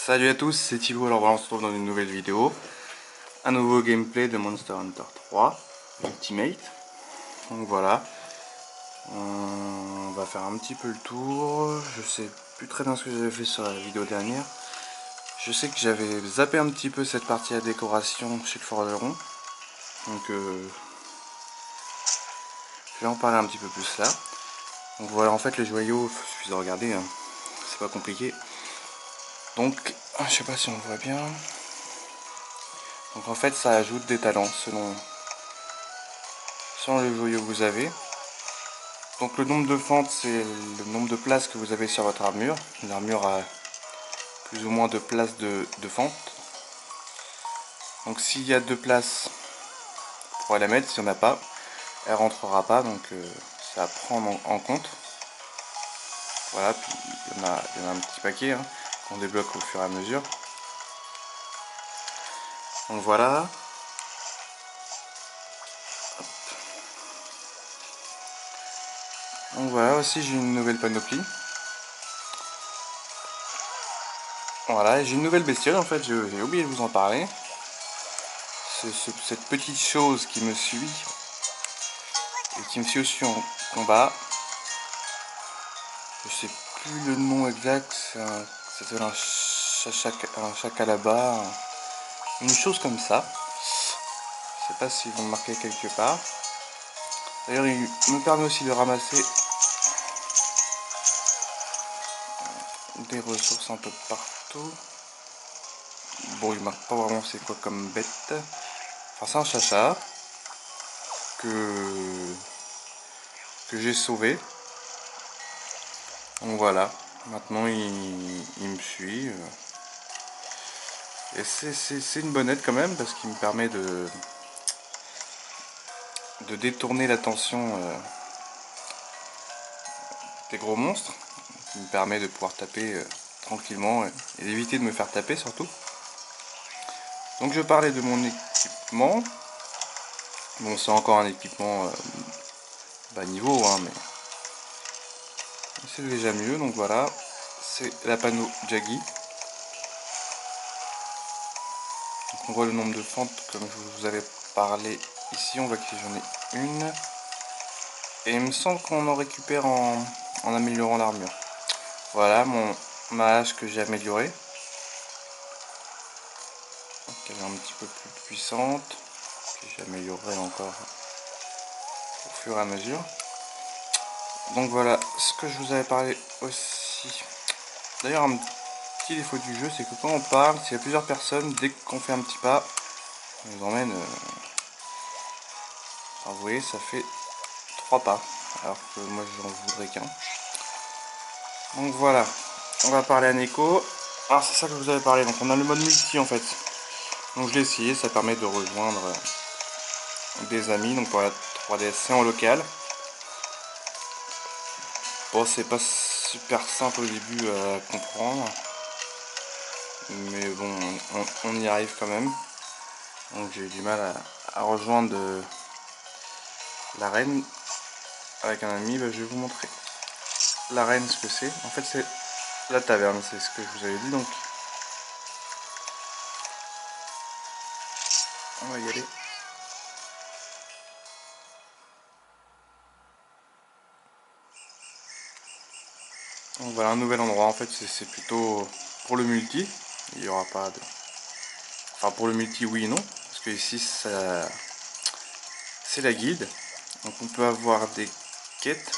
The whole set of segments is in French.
Salut à tous, c'est Thibaut, alors voilà, on se retrouve dans une nouvelle vidéo. Un nouveau gameplay de Monster Hunter 3 Ultimate. Donc voilà, on va faire un petit peu le tour. Je sais plus très bien ce que j'avais fait sur la vidéo dernière. Je sais que j'avais zappé un petit peu cette partie à décoration chez le forgeron. Donc je vais en parler un petit peu plus là. Donc voilà, en fait les joyaux, il suffit de regarder, hein. C'est pas compliqué. Donc, je sais pas si on voit bien. Donc en fait ça ajoute des talents selon le joyau que vous avez. Donc le nombre de fentes, c'est le nombre de places que vous avez sur votre armure. L'armure a plus ou moins de places de fentes. Donc s'il y a 2 places, vous pourrez la mettre. Si on n'a pas, elle rentrera pas. Donc c'est à prendre en compte. Voilà, puis il y en a un petit paquet, hein, qu'on débloque au fur et à mesure. Donc voilà. Donc voilà, aussi j'ai une nouvelle panoplie. Voilà, j'ai une nouvelle bestiole en fait, j'ai oublié de vous en parler. Cette petite chose qui me suit et qui me suit aussi en combat. Je sais plus le nom exact, ça s'appelle un chacalaba, une chose comme ça. Je sais pas s'ils vont marquer quelque part. D'ailleurs, il me permet aussi de ramasser des ressources un peu partout. Bon, il marque pas vraiment c'est quoi comme bête. Enfin, c'est un chacha que j'ai sauvé. Donc voilà, maintenant il me suit. Et c'est une bonne aide quand même parce qu'il me permet de détourner l'attention des gros monstres, qui me permet de pouvoir taper tranquillement et d'éviter de me faire taper surtout. Donc je parlais de mon équipement. Bon, c'est encore un équipement bas niveau, hein, mais c'est déjà mieux. Donc voilà, c'est la panneau Jaggi. Donc on voit le nombre de fentes comme je vous avais parlé ici. On voit que j'en ai une. Et il me semble qu'on en récupère en améliorant l'armure. Voilà ma hache que j'ai améliorée. Elle est un petit peu plus puissante. Que j'améliorerai encore au fur et à mesure. Donc voilà ce que je vous avais parlé aussi. D'ailleurs, un petit défaut du jeu, c'est que quand on parle, s'il y a plusieurs personnes, dès qu'on fait un petit pas, on nous emmène. Alors vous voyez, ça fait 3 pas. Alors que moi j'en voudrais qu'un. Donc voilà, on va parler à Neko. Alors c'est ça que je vous avais parlé. Donc on a le mode multi en fait. Donc je l'ai essayé, ça permet de rejoindre des amis. Donc pour la 3DS, c'est en local. Bon, c'est pas super simple au début à comprendre. Mais bon, on y arrive quand même. Donc j'ai eu du mal à rejoindre l'arène avec un ami. Bah, je vais vous montrer l'arène, ce que c'est. En fait, c'est la taverne, c'est ce que je vous avais dit. Donc on va y aller. Donc voilà un nouvel endroit. En fait, c'est plutôt pour le multi. Il n'y aura pas de... Enfin, pour le multi, oui et non. Parce que ici, c'est la guilde. Donc on peut avoir des quêtes.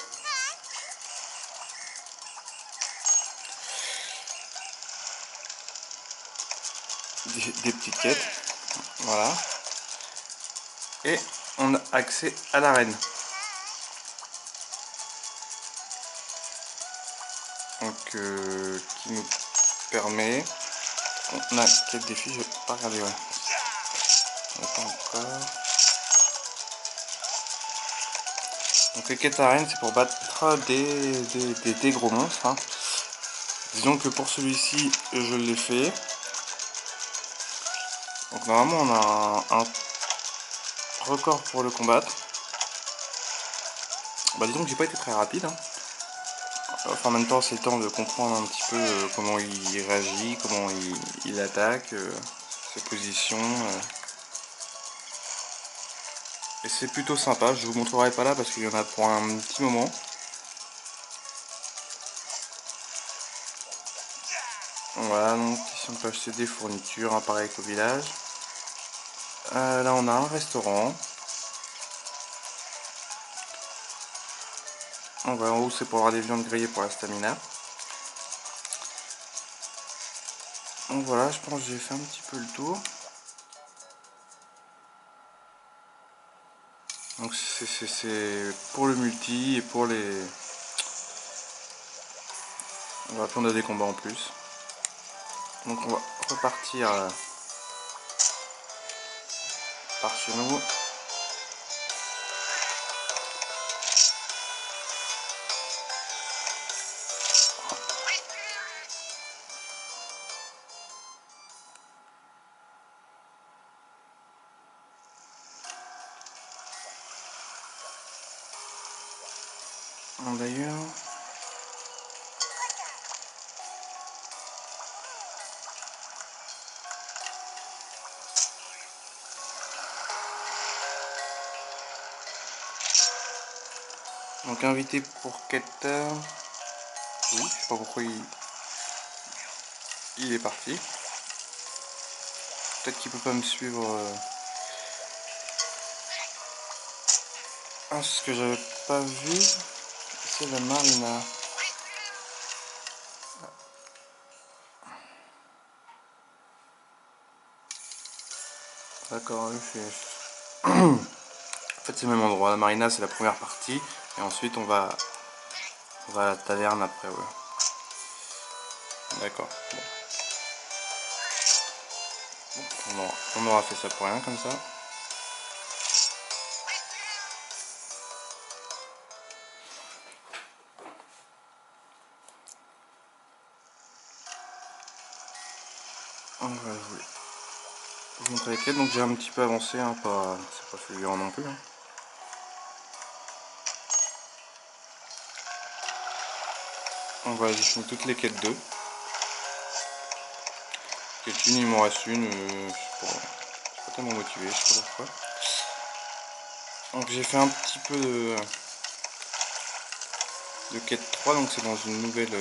Des petites quêtes. Voilà. Et on a accès à l'arène. Donc qui nous permet... On a quête défi, je vais pas regarder, ouais. On n'a pas encore. Donc les quêtes arènes, c'est pour battre des gros monstres, hein. Disons que pour celui-ci, je l'ai fait. Donc normalement on a un record pour le combattre. Bah disons que j'ai pas été très rapide, hein. Enfin, en même temps, c'est le temps de comprendre un petit peu comment il réagit, comment il attaque, ses positions. Et c'est plutôt sympa. Je vous montrerai pas là parce qu'il y en a pour un petit moment. Voilà, donc ici on peut acheter des fournitures, hein, pareil qu'au village. Là on a un restaurant. Donc voilà, en haut c'est pour avoir des viandes grillées pour la stamina. Donc voilà, je pense que j'ai fait un petit peu le tour. Donc c'est pour le multi et pour les... Voilà, puis on a des combats en plus. Donc on va repartir par chez nous. D'ailleurs... Donc invité pour Keta. Oui, je sais pas pourquoi il est parti. Peut-être qu'il peut pas me suivre. Ah, ce que j'avais pas vu, c'est la marina. D'accord, oui, en fait c'est le même endroit. La marina c'est la première partie. Et ensuite on va à la taverne après, ouais. D'accord. Bon. On aura fait ça pour rien comme ça. On va vous montrer les quêtes. Donc j'ai un petit peu avancé, hein, c'est pas fulgurant non plus. Hein. Donc voilà, j'ai fini toutes les quêtes 2. Quête 1, il m'en reste une. Je suis pas tellement motivé, je sais pas pourquoi. Donc j'ai fait un petit peu de quête 3, donc c'est dans une nouvelle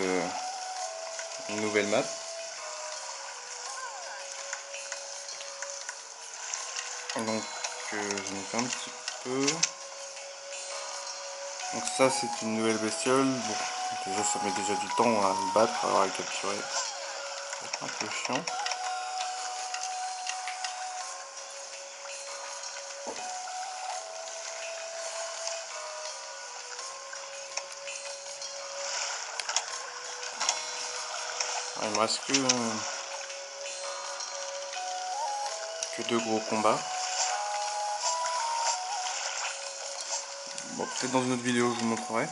map. Donc j'en ai fait un petit peu. Donc ça c'est une nouvelle bestiole. Bon, déjà ça met déjà du temps à le battre, à le capturer. C'est un peu chiant. Il me reste que 2 gros combats. Bon, peut-être dans une autre vidéo je vous montrerai.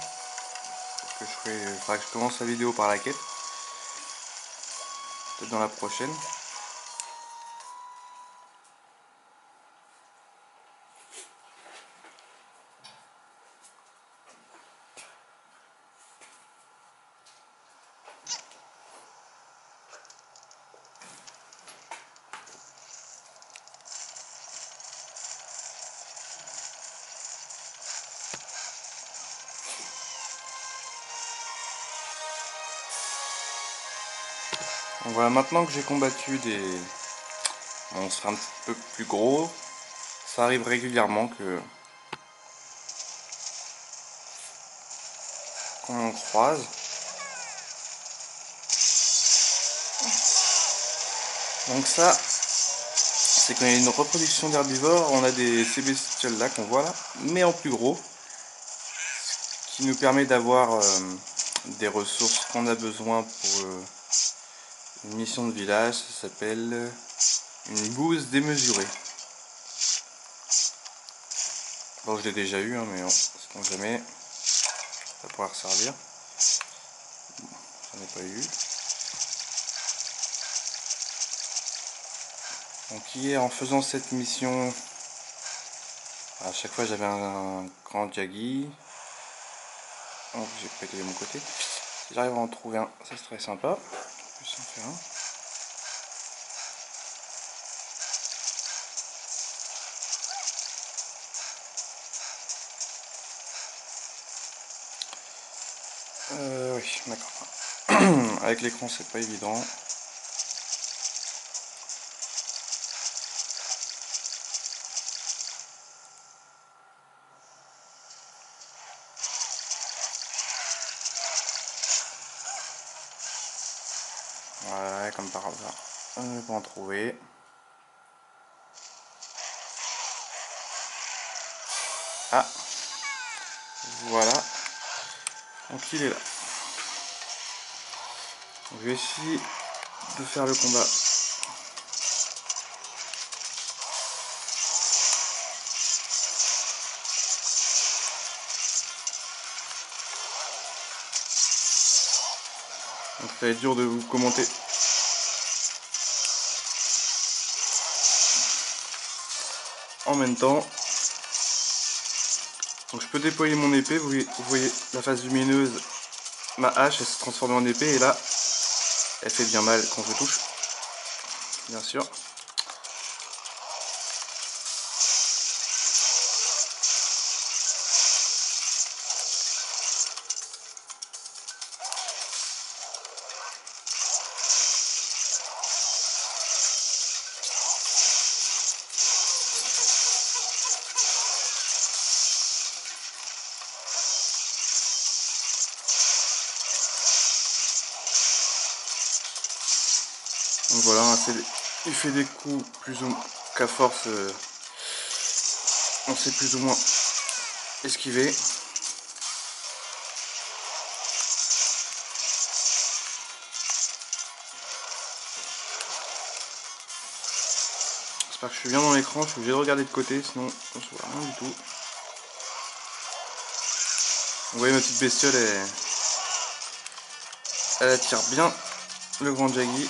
Que je ferai, il faudra que je commence la vidéo par la quête. Peut-être dans la prochaine. Donc voilà, maintenant que j'ai combattu des monstres un petit peu plus gros, ça arrive régulièrement qu'on en croise. Donc ça, c'est quand il y a une reproduction d'herbivores, on a ces bestioles là qu'on voit là, mais en plus gros, qui nous permet d'avoir des ressources qu'on a besoin pour une mission de village. Ça s'appelle une bouse démesurée. Bon, je l'ai déjà eu, hein, mais bon, sait-on jamais, ça pourra servir. J'en ai pas eu. Donc hier, en faisant cette mission, à chaque fois j'avais un grand Jaggi. Donc j'ai pété de mon côté. Si j'arrive à en trouver un, ça serait sympa. En plus, en faire un. Oui, d'accord. Avec l'écran, c'est pas évident. Ouais, comme par hasard. On ne va pas en trouver. Ah, voilà. Donc il est là. Donc, je vais essayer de faire le combat. Donc ça va être dur de vous commenter. En même temps. Donc je peux déployer mon épée, vous voyez la face lumineuse, ma hache elle s'est transformée en épée et là elle fait bien mal quand je touche, bien sûr. Donc voilà, il fait des coups plus ou moins qu'à force on sait plus ou moins esquiver. J'espère que je suis bien dans l'écran, je suis obligé de regarder de côté sinon on ne voit rien du tout. Vous voyez ma petite bestiole, elle attire bien le grand Jaggy.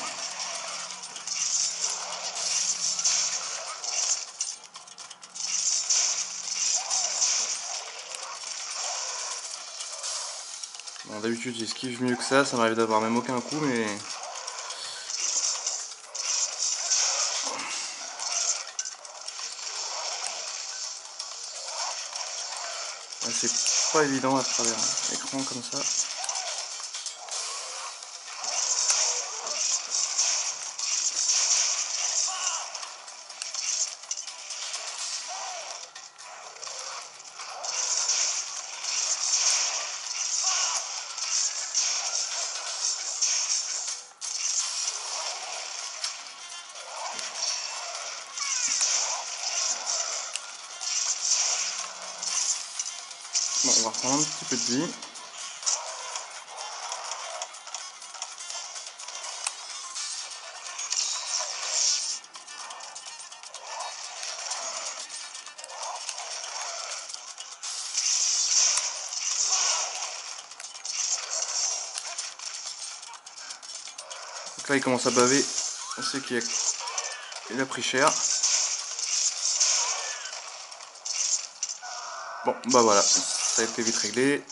Bon, d'habitude j'esquive mieux que ça m'arrive d'avoir même aucun coup mais... Ouais, c'est pas évident à travers un écran comme ça. Bon, on va reprendre un petit peu de vie. Donc là il commence à baver, on sait qu'il a pris cher. Bon bah voilà, ça a été vite réglé.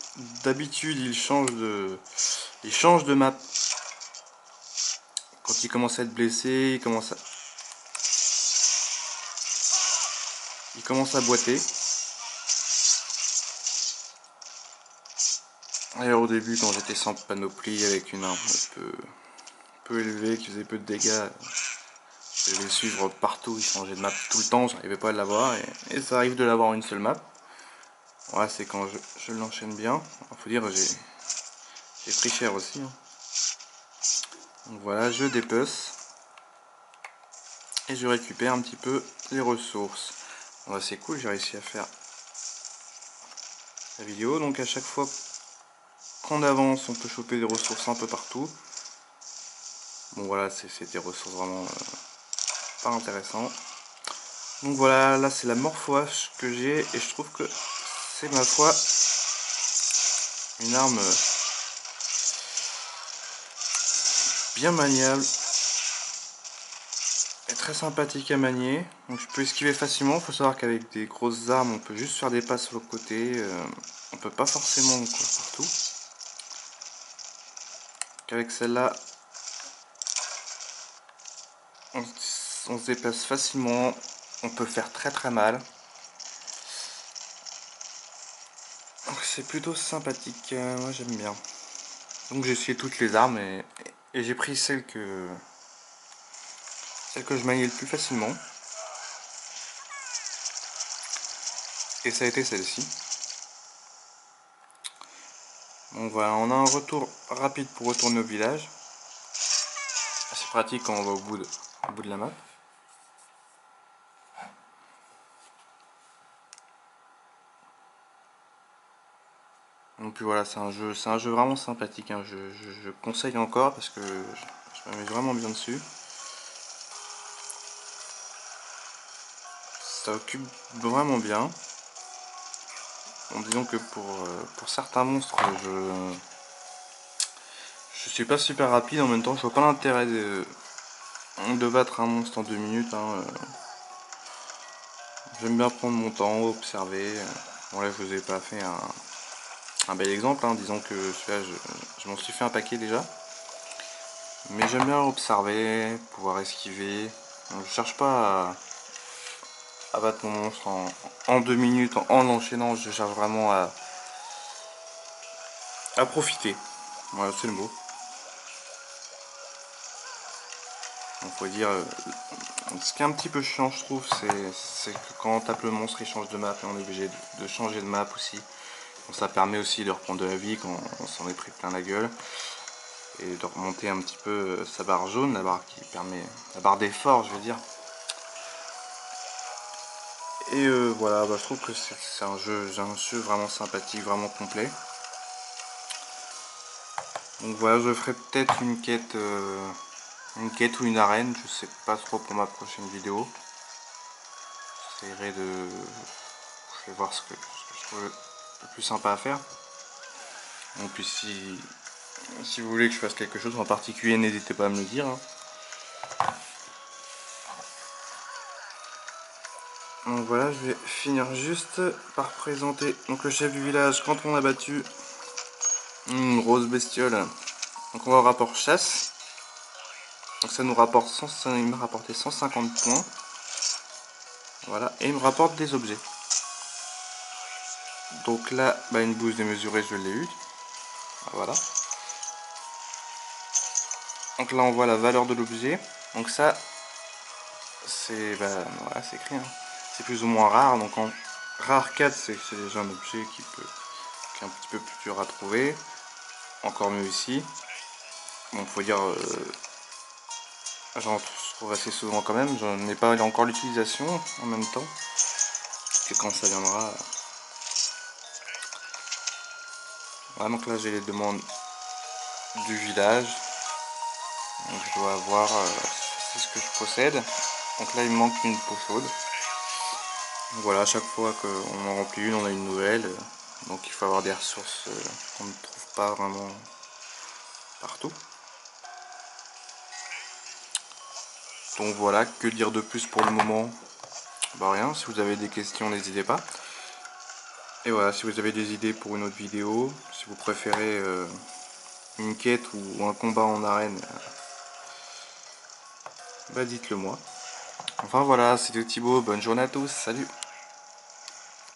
D'habitude il change de map. Quand il commence à être blessé, il commence à boiter. Alors au début quand j'étais sans panoplie avec une arme peu élevée qui faisait peu de dégâts, je devais le suivre partout, il changeait de map tout le temps, j'arrivais pas à l'avoir et ça arrive de l'avoir en une seule map. Ouais, c'est quand je l'enchaîne bien. Il faut dire j'ai pris cher aussi. Hein. Donc voilà, je dépece. Et je récupère un petit peu les ressources. Ouais, c'est cool, j'ai réussi à faire la vidéo. Donc à chaque fois qu'on avance, on peut choper des ressources un peu partout. Bon voilà, c'est des ressources vraiment pas intéressantes. Donc voilà, là c'est la morpho-hache que j'ai et je trouve que c'est ma foi une arme bien maniable et très sympathique à manier. Donc je peux esquiver facilement. Il faut savoir qu'avec des grosses armes, on peut juste faire des passes sur le côté. On peut pas forcément courir partout. qu'avec celle-là, on se déplace facilement, on peut faire très très mal. Donc c'est plutôt sympathique, moi j'aime bien. Donc j'ai essayé toutes les armes et j'ai pris celle que je maniais le plus facilement. Et ça a été celle-ci. Donc voilà, on a un retour rapide pour retourner au village. C'est pratique quand on va au bout de la map. Donc puis voilà, c'est un jeu vraiment sympathique, hein. Je conseille encore parce que je m'amuse vraiment bien dessus. Ça occupe vraiment bien. En disant que pour certains monstres, je suis pas super rapide, en même temps je vois pas l'intérêt de battre un monstre en 2 minutes, hein. J'aime bien prendre mon temps, observer. Bon là je vous ai pas fait un bel exemple, hein. Disons que celui-là je m'en suis fait un paquet déjà. Mais j'aime bien observer, pouvoir esquiver. Donc, je cherche pas à battre mon monstre en 2 minutes en l'enchaînant, je cherche vraiment à profiter. Voilà, c'est le mot. Il faut dire, ce qui est un petit peu chiant je trouve, c'est que quand on tape le monstre il change de map et on est obligé de changer de map aussi. Donc, ça permet aussi de reprendre de la vie quand on s'en est pris plein la gueule. Et de remonter un petit peu sa barre jaune, la barre qui permet, la barre d'effort je veux dire. Et voilà, bah, je trouve que c'est un jeu vraiment sympathique, vraiment complet. Donc voilà, je ferai peut-être une quête ou une arène, je sais pas trop pour ma prochaine vidéo. J'essaierai de... Je vais voir ce que je trouve le plus sympa à faire. Donc puis si vous voulez que je fasse quelque chose en particulier, n'hésitez pas à me le dire, hein. Donc voilà, je vais finir juste par présenter donc le chef du village quand on a battu une grosse bestiole. Donc on va au rapport chasse. Donc ça nous rapporte il m'a rapporté 150 points. Voilà, et il me rapporte des objets. Donc là, bah, une bouse démesurée, je l'ai eu. Voilà. Donc là on voit la valeur de l'objet. Donc ça, c'est voilà, c'est écrit, hein. C'est plus ou moins rare. Donc en rare 4, c'est déjà un objet qui est un petit peu plus dur à trouver. Encore mieux ici. Bon, faut dire, j'en trouve assez souvent quand même. J'en ai pas encore l'utilisation en même temps. Que quand ça viendra. Voilà, donc là j'ai les demandes du village. Donc je dois avoir, c'est ce que je possède. Donc là il me manque une peau chaude. Donc voilà, à chaque fois qu'on en remplit une, on a une nouvelle. Donc il faut avoir des ressources qu'on ne trouve pas vraiment partout. Donc voilà, que dire de plus pour le moment? Bah rien, si vous avez des questions n'hésitez pas. Et voilà, si vous avez des idées pour une autre vidéo, si vous préférez une quête ou un combat en arène, bah dites-le moi. Enfin voilà, c'était Thibaut, bonne journée à tous, salut!